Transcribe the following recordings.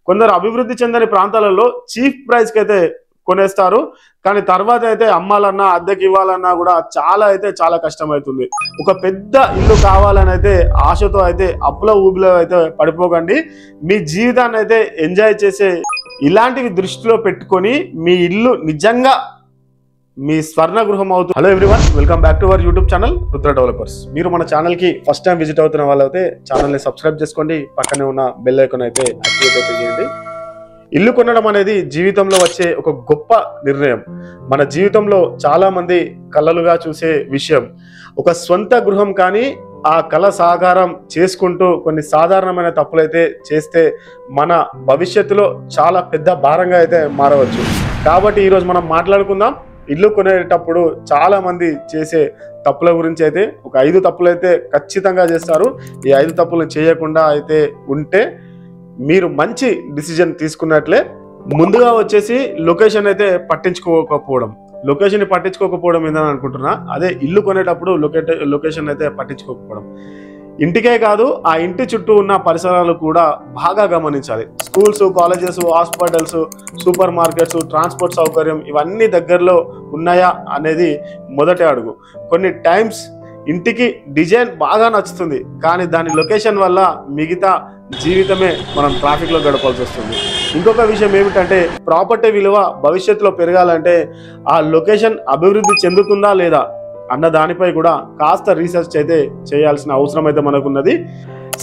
కొందరు అభివృద్ధి చెందని ప్రాంతాలలో చీప్ ప్రైస్ కి అయితే కొనేస్తారు. కానీ తర్వాత అయితే అమ్మాలన్నా అద్దెకి ఇవ్వాలన్నా కూడా చాలా కష్టమవుతుంది. ఒక పెద్ద ఇల్లు కావాలని అయితే ఆశతో అయితే అప్పుల ఊబిలో అయితే పడిపోకండి. మీ జీవితాన్ని అయితే ఎంజాయ్ చేసే ఇలాంటివి దృష్టిలో పెట్టుకొని మీ ఇల్లు నిజంగా మీ స్వర్ణ గృహం అవుతుంది. Hello everyone, welcome back to our YouTube channel Rudra developers. మీరు మన ఛానల్ కి ఫస్ట్ టైం విజిట్ అవుతున్న వాళ్ళైతే ఛానల్ ని సబ్స్క్రైబ్ చేసుకోండి. పక్కనే ఉన్న బెల్ ఐకాన్ అయితే యాక్టివేట్ అయితే చేయండి. ఇల్లు కొనడం అనేది జీవితంలో వచ్చే ఒక గొప్ప నిర్ణయం. మన జీవితంలో చాలా మంది కలలుగా చూసే విషయం ఒక స్వంత గృహం. కానీ ఆ కళ సాకారం చేసుకుంటూ కొన్ని సాధారణమైన తప్పులైతే చేస్తే మన భవిష్యత్తులో చాలా పెద్ద భారంగా అయితే మారవచ్చు. కాబట్టి ఈరోజు మనం మాట్లాడుకుందాం. ఇల్లు కొనేటప్పుడు చాలా మంది చేసే తప్పుల గురించి అయితే ఒక 5 తప్పులు అయితే ఖచ్చితంగా చేస్తారు. ఈ 5 తప్పులు చేయకుండా అయితే ఉంటే మీరు మంచి డిసిజన్ తీసుకున్నట్లే. ముందుగా వచ్చేసి లొకేషన్ అయితే పట్టించుకోకపోవడం. లొకేషన్ పట్టించుకోకపోవడం ఏందని అనుకుంటున్నా, అదే ఇల్లు కొనేటప్పుడు లొకేషన్ అయితే పట్టించుకోకపోవడం. ఇంటికే కాదు, ఆ ఇంటి చుట్టూ ఉన్న పరిసరాలు కూడా బాగా గమనించాలి. Schools, colleges, hospitals, super markets, transport సౌకర్యం ఇవన్నీ దగ్గరలో ఉన్నాయా అనేది మొదటి అడుగు. కొన్ని టైమ్స్ ఇంటికి డిజైన్ బాగా నచ్చుతుంది, కానీ దాని లొకేషన్ వల్ల మిగతా జీవితమే మనం ట్రాఫిక్లో గడపాల్సి వస్తుంది. ఇంకొక విషయం ఏమిటంటే, ప్రాపర్టీ విలువ భవిష్యత్తులో పెరగాలంటే ఆ లొకేషన్ అభివృద్ధి చెందుతుందా లేదా అన్న దానిపై కూడా కాస్త రీసెర్చ్ అయితే చేయాల్సిన అవసరం అయితే మనకున్నది.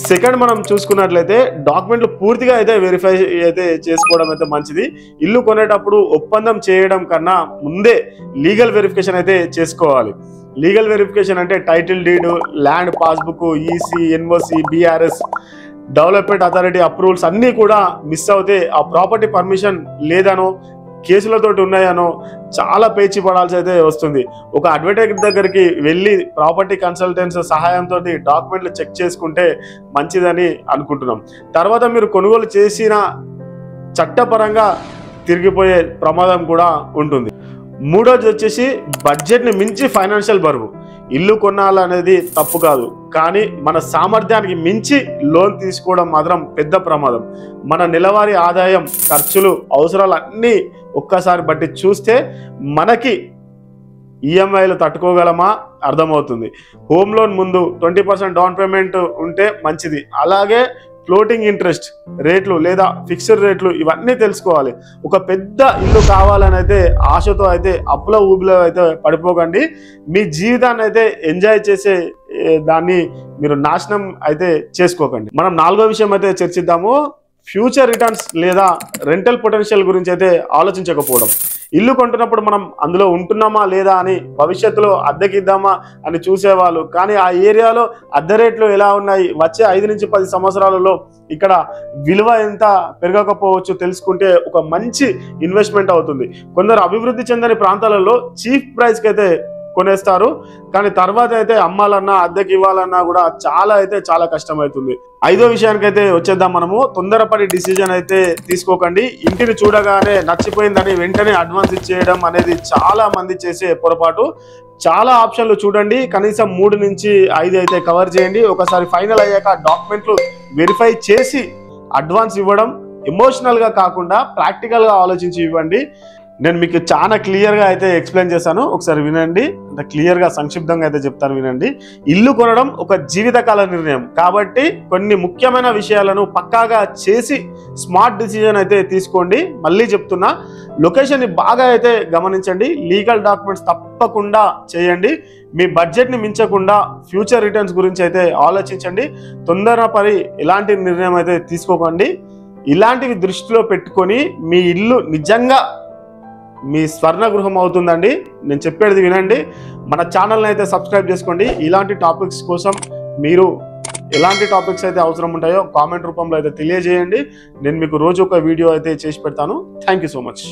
సెకండ్, మనం చూసుకున్నట్లయితే డాక్యుమెంట్లు పూర్తిగా అయితే వెరిఫై అయితే చేసుకోవడం అయితే మంచిది. ఇల్లు కొనేటప్పుడు ఒప్పందం చేయడం కన్నా ముందే లీగల్ వెరిఫికేషన్ అయితే చేసుకోవాలి. లీగల్ వెరిఫికేషన్ అంటే title deed, land passbook, EC, NOC, BRS, development authority approvals అన్నీ కూడా మిస్ అవుతే ఆ ప్రాపర్టీ పర్మిషన్ లేదనో కేసులతోటి ఉన్నాయనో చాలా పేచి పడాల్సి అయితే వస్తుంది. ఒక అడ్వకేట్ దగ్గరికి వెళ్ళి ప్రాపర్టీ కన్సల్టెంట్స్ సహాయంతో డాక్యుమెంట్లు చెక్ చేసుకుంటే మంచిదని అనుకుంటున్నాం. తర్వాత మీరు కొనుగోలు చేసిన చట్టపరంగా తిరిగిపోయే ప్రమాదం కూడా ఉంటుంది. మూడోది వచ్చేసి బడ్జెట్ని మించి ఫైనాన్షియల్ బరువు. ఇల్లు కొనాలనేది తప్పు కాదు, కానీ మన సామర్థ్యానికి మించి లోన్ తీసుకోవడం మాత్రం పెద్ద ప్రమాదం. మన నెలవారీ ఆదాయం, ఖర్చులు, అవసరాలు అన్నీ ఒక్కసారి బట్టి చూస్తే మనకి ఈఎంఐలు తట్టుకోగలమా అర్థమవుతుంది. హోమ్ లోన్ ముందు 20% డౌన్ పేమెంట్ ఉంటే మంచిది. అలాగే ఫ్లోటింగ్ ఇంట్రెస్ట్ రేట్లు లేదా ఫిక్స్డ్ రేట్లు ఇవన్నీ తెలుసుకోవాలి. ఒక పెద్ద ఇల్లు కావాలని అయితే ఆశతో అయితే అప్పుల ఊబిలో అయితే పడిపోకండి. మీ జీవితాన్ని అయితే ఎంజాయ్ చేసే దాన్ని మీరు నాశనం అయితే చేసుకోకండి. మనం 4వ విషయం అయితే చర్చిద్దాము. ఫ్యూచర్ రిటర్న్స్ లేదా రెంటల్ పొటెన్షియల్ గురించి అయితే ఆలోచించకపోవడం. ఇల్లు కొంటున్నప్పుడు మనం అందులో ఉంటున్నామా లేదా అని, భవిష్యత్తులో అద్దెకిద్దామా అని చూసేవాళ్ళు. కానీ ఆ ఏరియాలో అద్దె రేట్లు ఎలా ఉన్నాయి, వచ్చే 5 నుంచి 10 సంవత్సరాలలో ఇక్కడ విలువ ఎంత పెరగకపోవచ్చు తెలుసుకుంటే ఒక మంచి ఇన్వెస్ట్మెంట్ అవుతుంది. కొందరు అభివృద్ధి చెందని ప్రాంతాలలో చీప్ ప్రైస్కి అయితే కొనేస్తారు. కానీ తర్వాత అయితే అమ్మాలన్నా అద్దెకి ఇవ్వాలన్నా కూడా చాలా కష్టమవుతుంది. 5వ విషయానికైతే వచ్చేద్దాం మనము. తొందరపడి డిసిజన్ అయితే తీసుకోకండి. ఇంటిని చూడగానే నచ్చిపోయిందని వెంటనే అడ్వాన్స్ ఇచ్చేయడం అనేది చాలా మంది చేసే పొరపాటు. చాలా ఆప్షన్లు చూడండి, కనీసం 3 నుంచి 5 అయితే కవర్ చేయండి. ఒకసారి ఫైనల్ అయ్యాక డాక్యుమెంట్లు వెరిఫై చేసి అడ్వాన్స్ ఇవ్వడం. ఎమోషనల్గా కాకుండా ప్రాక్టికల్గా ఆలోచించి ఇవ్వండి. నేను మీకు చాలా క్లియర్గా అయితే ఎక్స్ప్లెయిన్ చేశాను, ఒకసారి వినండి. అంటే క్లియర్గా సంక్షిప్తంగా అయితే చెప్తాను, వినండి. ఇల్లు కొనడం ఒక జీవితకాల నిర్ణయం కాబట్టి కొన్ని ముఖ్యమైన విషయాలను పక్కాగా చేసి స్మార్ట్ డిసిజన్ అయితే తీసుకోండి. మళ్ళీ చెప్తున్నా, లొకేషన్ని బాగా అయితే గమనించండి. లీగల్ డాక్యుమెంట్స్ తప్పకుండా చేయండి. మీ బడ్జెట్ని మించకుండా ఫ్యూచర్ రిటర్న్స్ గురించి అయితే ఆలోచించండి. తొందరపడి ఎలాంటి నిర్ణయం అయితే తీసుకోకండి. ఇలాంటివి దృష్టిలో పెట్టుకొని మీ ఇల్లు నిజంగా మీ స్వర్ణ గృహం అవుతుందండి. నేను చెప్పేది వినండి. మన ఛానల్ని అయితే సబ్స్క్రైబ్ చేసుకోండి. ఇలాంటి టాపిక్స్ కోసం మీరు ఎలాంటి టాపిక్స్ అయితే అవసరం ఉంటాయో కామెంట్ రూపంలో అయితే తెలియజేయండి. నేను మీకు రోజు ఒక వీడియో అయితే చేసి పెడతాను. Thank you so much.